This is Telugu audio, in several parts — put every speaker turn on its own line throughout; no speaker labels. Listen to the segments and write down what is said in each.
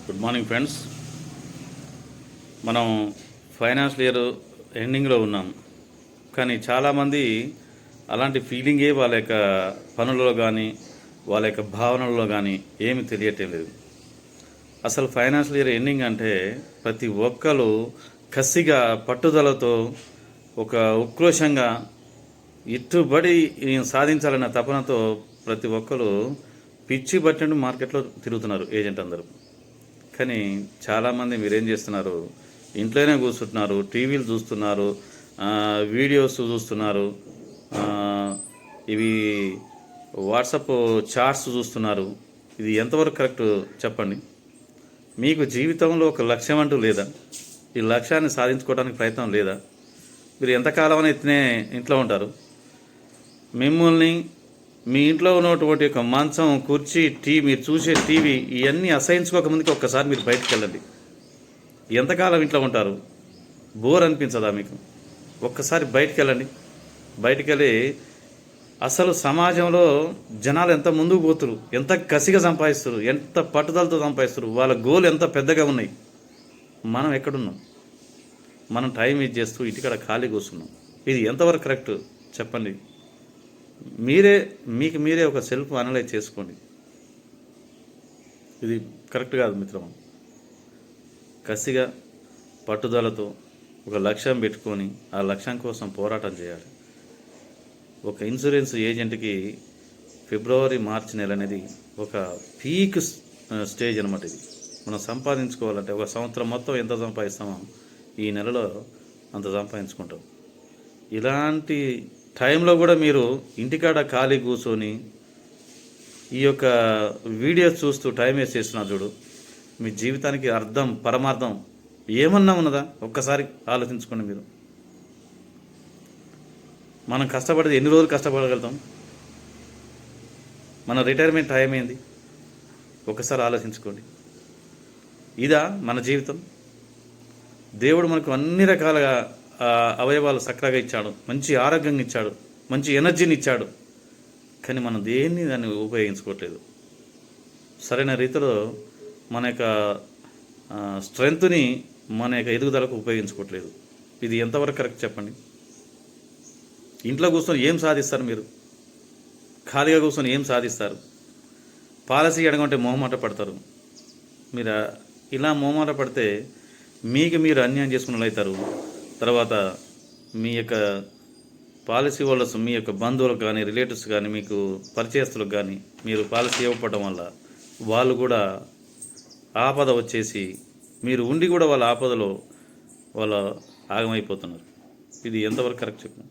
Good morning friends. మనం ఫైనాన్షియల్ ఇయర్ ఎండింగ్లో ఉన్నాం. కానీ చాలామంది అలాంటి ఫీలింగే వాళ్ళ యొక్క పనులలో కానీ వాళ్ళ యొక్క భావనలలో కానీ ఏమి తెలియటం లేదు. అసలు ఫైనాన్షియల్ ఇయర్ ఎండింగ్ అంటే ప్రతి ఒక్కరు కసిగా పట్టుదలతో ఒక ఉక్రోషంగా ఇట్టుబడి సాధించాలన్న తపనతో ప్రతి ఒక్కరు పిచ్చి బట్టండి మార్కెట్లో తిరుగుతున్నారు ఏజెంట్ అందరూ. కానీ చాలామంది మీరేం చేస్తున్నారు, ఇంట్లోనే కూర్చుంటున్నారు, టీవీలు చూస్తున్నారు, వీడియోస్ చూస్తున్నారు, ఇవి వాట్సాప్ చాట్స్ చూస్తున్నారు. ఇది ఎంతవరకు కరెక్ట్ చెప్పండి? మీకు జీవితంలో ఒక లక్ష్యం అంటూ లేదా? ఈ లక్ష్యాన్ని సాధించుకోవడానికి ప్రయత్నం లేదా? మీరు ఎంతకాలం ఎత్తినే ఇంట్లో ఉంటారు. మిమ్మల్ని మీ ఇంట్లో ఉన్నటువంటి ఒక మంచం, కుర్చీ, మీరు చూసే టీవీ ఇవన్నీ అసహించుకోకముందుకు ఒక్కసారి మీరు బయటకు వెళ్ళండి. ఎంతకాలం ఇంట్లో ఉంటారు? బోర్ అనిపించదా మీకు? ఒక్కసారి బయటకు వెళ్ళండి. బయటకు వెళ్ళి అసలు సమాజంలో జనాలు ఎంత ముందుకు పోతురు, ఎంత కసిగా సంపాదిస్తారు, ఎంత పట్టుదలతో సంపాదిస్తారు, వాళ్ళ గోల్ ఎంత పెద్దగా ఉన్నాయి. మనం ఎక్కడున్నాం? మనం టైం వేస్ట్ చేస్తూ ఇంటికాడ ఖాళీ కూర్చున్నాం. ఇది ఎంతవరకు కరెక్ట్ చెప్పండి? మీకు మీరే ఒక సెల్ఫ్ అనలైజ్ చేసుకోండి. ఇది కరెక్ట్ కాదు మిత్రమా. కసిగా పట్టుదలతో ఒక లక్ష్యం పెట్టుకొని ఆ లక్ష్యం కోసం పోరాటం చేయాలి. ఒక ఇన్సూరెన్స్ ఏజెంట్కి ఫిబ్రవరి-మార్చి నెల అనేది ఒక పీక్ స్టేజ్ అనమాట. ఇది మనం సంపాదించుకోవాలంటే ఒక సంవత్సరం మొత్తం ఎంత సంపాదిస్తామో ఈ నెలలో అంత సంపాదించుకుంటాం. ఇలాంటి టైంలో కూడా మీరు ఇంటికాడ ఖాళీ కూర్చొని ఈ యొక్క వీడియోస్ చూస్తూ టైం వేస్ట్ చేస్తున్నారు చూడు. మీ జీవితానికి అర్థం, పరమార్థం ఏమన్నా ఉన్నదా? ఒక్కసారి ఆలోచించుకోండి మీరు. మనం కష్టపడితే ఎన్ని రోజులు కష్టపడగలుగుతాం? మన రిటైర్మెంట్ టైం ఏంది? ఒకసారి ఆలోచించుకోండి. ఇదా మన జీవితం? దేవుడు మనకు అన్ని రకాలుగా అవయవాలు సక్రగా ఇచ్చాడు, మంచి ఆరోగ్యంగా ఇచ్చాడు, మంచి ఎనర్జీని ఇచ్చాడు. కానీ మనం దాన్ని ఉపయోగించుకోవట్లేదు. సరైన రీతిలో మన యొక్క స్ట్రెంగ్త్ని మన యొక్క ఎదుగుదలకు ఉపయోగించుకోవట్లేదు. ఇది ఎంతవరకు కరెక్ట్ చెప్పండి? ఇంట్లో కూర్చొని ఏం సాధిస్తారు మీరు? ఖాళీగా కూర్చొని ఏం సాధిస్తారు? పాలసీ అడగంటే మొహమాట పడతారు. మీరు ఇలా మొహమాట పడితే మీకు మీరు అన్యాయం చేసుకున్న అవుతారు. తర్వాత మీ యొక్క పాలసీ హోల్డర్స్, మీ యొక్క బంధువులకు కానీ, రిలేటివ్స్ కానీ, మీకు పరిచయస్తులకు కానీ మీరు పాలసీ ఇవ్వకపోవడం వల్ల వాళ్ళు కూడా ఆపద వచ్చేసి మీరు ఉండి కూడా వాళ్ళ ఆపదలో వాళ్ళ ఆగమైపోతున్నారు. ఇది ఎంతవరకు కరెక్ట్ చెప్పు?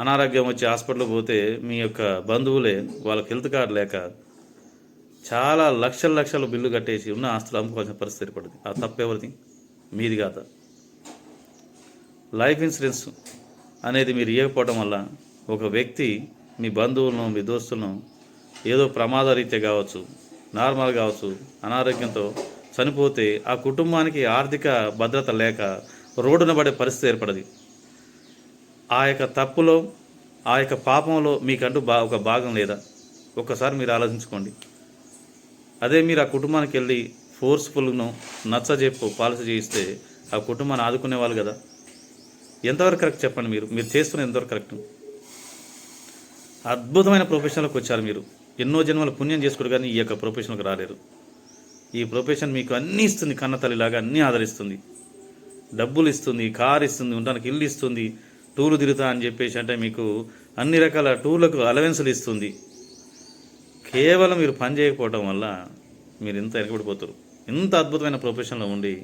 అనారోగ్యం వచ్చి హాస్పిటల్కి పోతే మీ యొక్క బంధువులే వాళ్ళకి హెల్త్ కార్డు లేక చాలా లక్షల బిల్లు కట్టేసి ఉన్న ఆస్తులు అమ్ముకోవాల్సిన పరిస్థితి ఏర్పడింది. ఆ తప్పు ఎవరిది? మీది కాదా? లైఫ్ ఇన్సూరెన్స్ అనేది మీరు ఇవ్వకపోవడం వల్ల ఒక వ్యక్తి మీ బంధువులను, మీ దోస్తులను ఏదో ప్రమాద రీత్యా కావచ్చు, నార్మల్ కావచ్చు, అనారోగ్యంతో చనిపోతే ఆ కుటుంబానికి ఆర్థిక భద్రత లేక రోడ్డున పడే పరిస్థితి ఏర్పడది. ఆ యొక్క తప్పులో, ఆ యొక్క పాపంలో మీకంటూ ఒక భాగం లేదా? ఒక్కసారి మీరు ఆలోచించుకోండి. అదే మీరు ఆ కుటుంబానికి వెళ్ళి ఫోర్స్ఫుల్ను నచ్చజెప్పు పాలసీ చేయిస్తే ఆ కుటుంబాన్ని ఆదుకునేవాళ్ళు కదా. ఎంతవరకు కరెక్ట్ చెప్పండి? మీరు చేస్తున్న ఎంతవరకు కరెక్ట్? అద్భుతమైన ప్రొఫెషన్లోకి వచ్చారు మీరు. ఎన్నో జన్మల పుణ్యం చేసుకోరు కానీ ఈ యొక్క ప్రొఫెషన్కి రాలేరు. ఈ ప్రొఫెషన్ మీకు అన్నీ ఇస్తుంది, కన్న తల్లిలాగా అన్నీ ఆదరిస్తుంది, డబ్బులు ఇస్తుంది, కారు ఇస్తుంది, ఉండడానికి ఇల్లు ఇస్తుంది, టూర్లు తిరుగుతా అని చెప్పేసి అంటే మీకు అన్ని రకాల టూర్లకు అలవెన్సులు ఇస్తుంది. కేవలం మీరు పని చేయకపోవడం వల్ల మీరు ఇంత వెనకబడిపోతారు. ఇంత అద్భుతమైన ప్రొఫెషన్లో ఉండి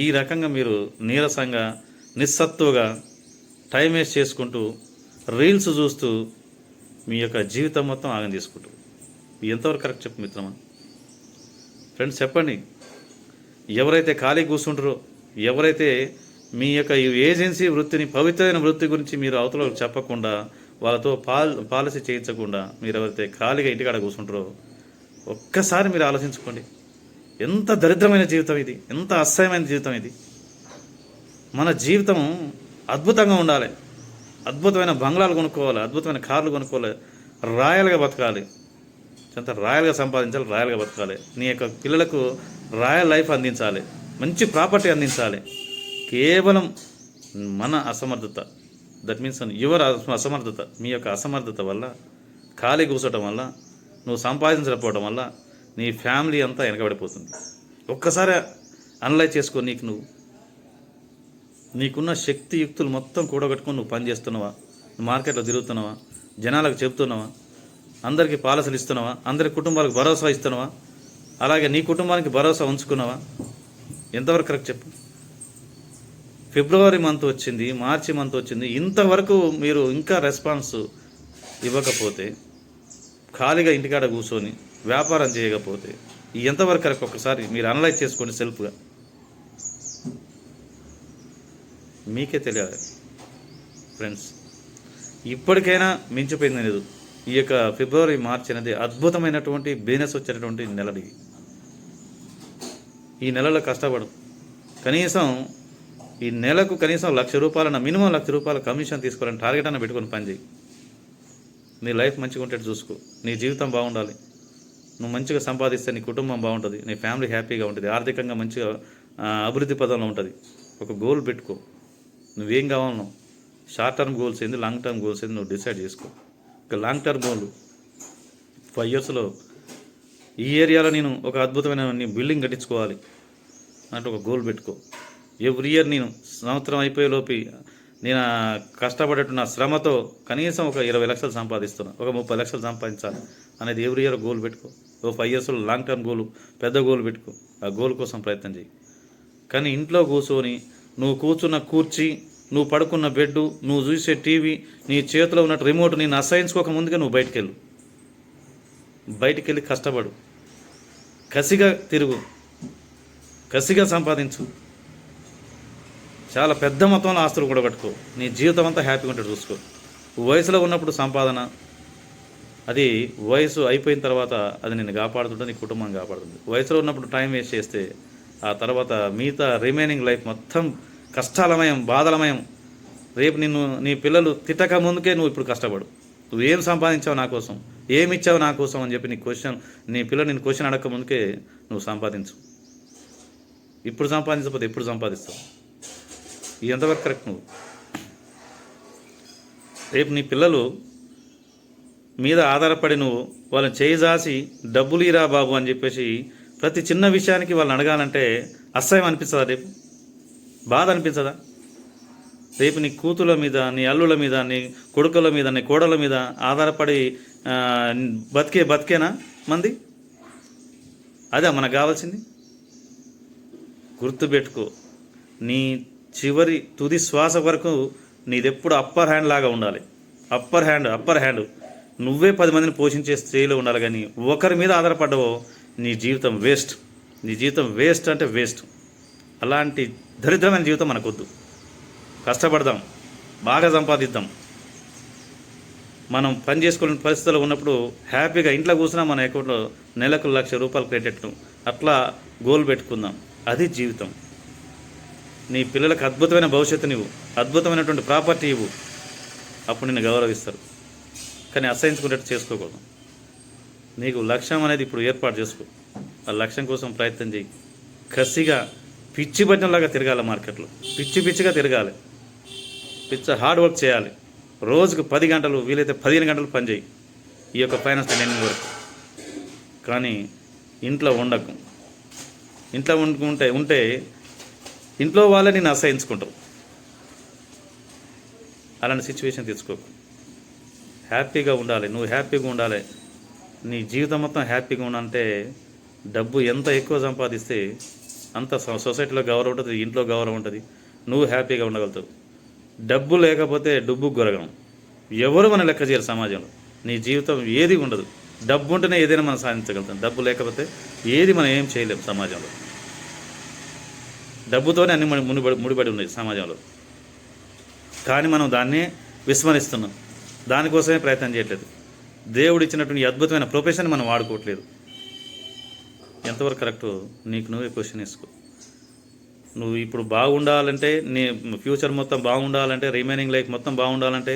ఈ రకంగా మీరు నీరసంగా, నిస్సత్తుగా టైం వేస్ట్ చేసుకుంటూ రీల్స్ చూస్తూ మీ యొక్క జీవితం మొత్తం ఆగం చేసుకుంటూ ఎంతవరకు కరెక్ట్ చెప్పు మిత్రమా? ఫ్రెండ్స్ చెప్పండి. ఎవరైతే ఖాళీ కూర్చుంటారో, ఎవరైతే మీ యొక్క ఈ ఏజెన్సీ వృత్తిని, పవిత్రమైన వృత్తి గురించి మీరు అవతల చెప్పకుండా, వాళ్ళతో పాలసీ చేయించకుండా మీరు ఎవరైతే ఖాళీగా ఇంటికాడ కూర్చుంటారో ఒక్కసారి మీరు ఆలోచించుకోండి. ఎంత దరిద్రమైన జీవితం ఇది, ఎంత అసహ్యమైన జీవితం ఇది. మన జీవితం అద్భుతంగా ఉండాలి. అద్భుతమైన బంగ్లాలు కొనుక్కోవాలి, అద్భుతమైన కార్లు కొనుక్కోవాలి, రాయల్గా బతకాలి. అంత రాయల్గా సంపాదించాలి, రాయల్గా బతకాలి. నీ యొక్క పిల్లలకు రాయల్ లైఫ్ అందించాలి, మంచి ప్రాపర్టీ అందించాలి. కేవలం మన అసమర్థత, దట్ మీన్స్ యువర్ అసమర్థత, మీ యొక్క అసమర్థత వల్ల, ఖాళీ కూర్చోవటం వల్ల, నువ్వు సంపాదించకపోవడం వల్ల నీ ఫ్యామిలీ అంతా వెనకబడిపోతుంది. ఒక్కసారి అనలైజ్ చేసుకో. నీకున్న శక్తి యుక్తులు మొత్తం కూడగట్టుకొని నువ్వు పని చేస్తున్నావా? మార్కెట్లో తిరుగుతున్నావా? జనాలకు చెప్తున్నావా? అందరికీ పాలసీలు ఇస్తున్నావా? అందరి కుటుంబాలకు భరోసా ఇస్తున్నావా? అలాగే నీ కుటుంబానికి భరోసా ఉంచుకున్నావా? ఎంతవరకు కరెక్ట్ చెప్పు. ఫిబ్రవరి మంత్ వచ్చింది, మార్చి మంత్ వచ్చింది, ఇంతవరకు మీరు ఇంకా రెస్పాన్స్ ఇవ్వకపోతే, ఖాళీగా ఇంటికాడ కూర్చొని వ్యాపారం చేయకపోతే ఎంతవరకు కరెక్ట్? ఒక్కసారి మీరు అనలైజ్ చేసుకోండి సెల్ఫ్గా, మీకే తెలియాలి ఫ్రెండ్స్. ఇప్పటికైనా మించిపోయింది లేదు. ఈ యొక్క ఫిబ్రవరి మార్చి అనేది అద్భుతమైనటువంటి బిజినెస్ వచ్చేటటువంటి నెలది. ఈ నెలలో కష్టపడు. కనీసం ఈ నెలకు కనీసం ₹1,00,000, మినిమం ₹1,00,000 కమిషన్ తీసుకోవాలని టార్గెట్ అన్న పెట్టుకొని పని చేయి. నీ లైఫ్ మంచిగా ఉంటే చూసుకో. నీ జీవితం బాగుండాలి. నువ్వు మంచిగా సంపాదిస్తే నీ కుటుంబం బాగుంటుంది, నీ ఫ్యామిలీ హ్యాపీగా ఉంటుంది, ఆర్థికంగా మంచిగా అభివృద్ధి పదంలో ఉంటుంది. ఒక గోల్ పెట్టుకో. నువ్వేం కావాలనో, షార్ట్ టర్మ్ గోల్స్ ఏంది, లాంగ్ టర్మ్ గోల్స్ ఏంది నువ్వు డిసైడ్ చేసుకో. ఒక లాంగ్ టర్మ్ గోల్ 5 yearsలో ఈ ఏరియాలో నేను ఒక అద్భుతమైన బిల్డింగ్ కట్టించుకోవాలి అన్నట్టు ఒక గోల్ పెట్టుకో. ఎవ్రీ ఇయర్ నేను సంవత్సరం అయిపోయేలోపు నేను కష్టపడేట్టు నా శ్రమతో కనీసం ఒక 20 లక్షలు సంపాదిస్తున్నా, ఒక 30 లక్షలు సంపాదించాలి అనేది ఎవ్రీ ఇయర్ గోల్ పెట్టుకో. ఓ 5 yearsలో లాంగ్ టర్మ్ గోల్, పెద్ద గోల్ పెట్టుకో. ఆ గోల్ కోసం ప్రయత్నం చేయి. కానీ ఇంట్లో కూర్చొని నువ్వు కూర్చున్న కూర్చి, నువ్వు పడుకున్న బెడ్, నువ్వు చూసే టీవీ, నీ చేతిలో ఉన్న రిమోట్ నేను అసహించుకోక ముందుగా నువ్వు బయటికి వెళ్ళి కష్టపడు, కసిగా తిరుగు, కసిగా సంపాదించు. చాలా పెద్ద మొత్తంలో ఆస్తులు కూడా కట్టుకో. నీ జీవితం అంతా హ్యాపీగా ఉంటాడు చూసుకో. వయసులో ఉన్నప్పుడు సంపాదన, అది వయసు అయిపోయిన తర్వాత అది నిన్ను కాపాడుతుంటే నీ కుటుంబాన్ని కాపాడుతుంది. వయసులో ఉన్నప్పుడు టైం వేస్ట్ చేస్తే ఆ తర్వాత మిగతా రిమైనింగ్ లైఫ్ మొత్తం కష్టాలమయం, బాధలమయం. రేపు నీ పిల్లలు తిట్టక ముందుకే నువ్వు ఇప్పుడు కష్టపడు. నువ్వు ఏం సంపాదించావు నా కోసం, ఏమి ఇచ్చావు నా కోసం అని చెప్పి నీ పిల్లలు నేను క్వశ్చన్ అడగక ముందుకే నువ్వు సంపాదించు. ఇప్పుడు సంపాదించకపోతే ఎప్పుడు సంపాదిస్తావు? ఇది ఎంతవరకు కరెక్ట్? నువ్వు రేపు నీ పిల్లలు మీద ఆధారపడి నువ్వు వాళ్ళని చేయిజాసి డబ్బులు ఇరా బాబు అని చెప్పేసి ప్రతి చిన్న విషయానికి వాళ్ళని అడగాలంటే అసహ్యం అనిపిస్తుందా? రేపు బాధ అనిపించదా? రేపు నీ కూతుల మీద, నీ అల్లుల మీద, నీ కొడుకుల మీద, నీ కోడల మీద ఆధారపడి బతికేనా మంది? అదే మనకు కావాల్సింది. గుర్తుపెట్టుకో, నీ చివరి తుది శ్వాస వరకు నీదెప్పుడు అప్పర్ హ్యాండ్ లాగా ఉండాలి. అప్పర్ హ్యాండ్ నువ్వే 10 మందిని పోషించే స్త్రీలో ఉండాలి. కానీ ఒకరి మీద ఆధారపడ్డావో నీ జీవితం వేస్ట్. నీ జీవితం వేస్ట్ అంటే వేస్ట్. అలాంటి దరిద్రమైన జీవితం మనకొద్దు. కష్టపడదాం, బాగా సంపాదిద్దాం. మనం పని చేసుకునే పరిస్థితుల్లో ఉన్నప్పుడు హ్యాపీగా ఇంట్లో కూర్చున్నా మన అకౌంట్లో నెలకు ₹1,00,000 క్రెడిట్, అట్లా గోల్ పెట్టుకుందాం. అది జీవితం. నీ పిల్లలకు అద్భుతమైన భవిష్యత్తుని ఇవ్వు, అద్భుతమైనటువంటి ప్రాపర్టీ ఇవ్వు. అప్పుడు నిన్ను గౌరవిస్తారు. కానీ అసహించుకునేట్టు చేసుకోకూడదు. నీకు లక్ష్యం అనేది ఇప్పుడు ఏర్పాటు చేసుకో. ఆ లక్ష్యం కోసం ప్రయత్నం చేయి. కసిగా పిచ్చి బట్టంలాగా తిరగాలి. మార్కెట్లో పిచ్చిగా తిరగాలి. హార్డ్ వర్క్ చేయాలి. రోజుకు 10 గంటలు, వీలైతే 15 గంటలు పని చేయి ఈ యొక్క ఫైనాన్స్ ఎండింగ్ వరకు. కానీ ఇంట్లో ఉండకు. ఇంట్లో ఉంటే ఇంట్లో వాళ్ళే నేను అసహించుకుంటారు. అలాంటి సిచ్యువేషన్ తెచ్చుకోకు. హ్యాపీగా ఉండాలి. నువ్వు హ్యాపీగా ఉండాలి. నీ జీవితం మొత్తం హ్యాపీగా ఉండాలంటే డబ్బు ఎంత ఎక్కువ సంపాదిస్తే అంత సొసైటీలో గౌరవం ఉంటుంది, ఇంట్లో గౌరవం ఉంటుంది, నువ్వు హ్యాపీగా ఉండగలుగుతావు. డబ్బు లేకపోతే డుబ్బు గొరగం. ఎవరు మన లెక్క చేయరు సమాజంలో. నీ జీవితం ఏది ఉండదు. డబ్బు ఉంటేనే ఏదైనా మనం సాధించగలుగుతాం. డబ్బు లేకపోతే ఏది మనం ఏం చేయలేము సమాజంలో. డబ్బుతోనే అన్ని ముడిపడి ఉన్నాయి సమాజంలో. కానీ మనం దాన్నే విస్మరిస్తున్నాం. దానికోసమే ప్రయత్నం చేయట్లేదు. దేవుడు ఇచ్చినటువంటి అద్భుతమైన ప్రొఫెషన్ మనం వాడుకోవట్లేదు. ఎంతవరకు కరెక్టు నీకు నువ్వే క్వశ్చన్ వేసుకో. నువ్వు ఇప్పుడు బాగుండాలంటే, నీ ఫ్యూచర్ మొత్తం బాగుండాలంటే, రిమైనింగ్ లైఫ్ మొత్తం బాగుండాలంటే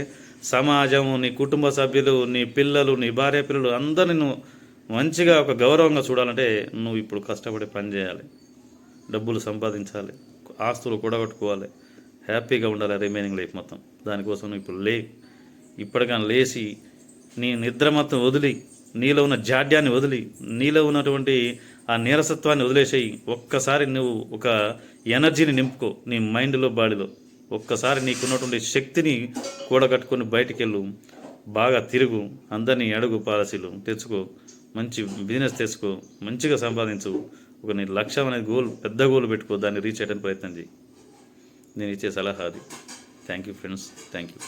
సమాజం, నీ కుటుంబ సభ్యులు, నీ పిల్లలు, నీ భార్య పిల్లలు అందరిని నువ్వు మంచిగా ఒక గౌరవంగా చూడాలంటే నువ్వు ఇప్పుడు కష్టపడి పని చేయాలి, డబ్బులు సంపాదించాలి, ఆస్తులు కూడగట్టుకోవాలి, హ్యాపీగా ఉండాలి రిమైనింగ్ లైఫ్ మొత్తం. దానికోసం నువ్వు ఇప్పుడు ఇప్పటికైనా లేచి నీ నిద్ర మొత్తం వదిలి, నీలో ఉన్న జాడ్యాన్ని వదిలి, నీలో ఉన్నటువంటి ఆ నీరసత్వాన్ని వదిలేసేయి. ఒక్కసారి నువ్వు ఒక ఎనర్జీని నింపుకో నీ మైండ్లో, బాడీలో. ఒక్కసారి నీకున్నటువంటి శక్తిని కూడగట్టుకొని బయటికి వెళ్ళు, బాగా తిరుగు, అందరినీ అడుగు, పాలసీలు తెచ్చుకో, మంచి బిజినెస్ తెచ్చుకో, మంచిగా సంపాదించు. ఒక నీ లక్ష్యం అనేది పెద్ద గోల్ పెట్టుకో, దాన్ని రీచ్ అయ్యడానికి ప్రయత్నం చేయి. నేను ఇచ్చే సలహా అది. Thank you friends, thank you.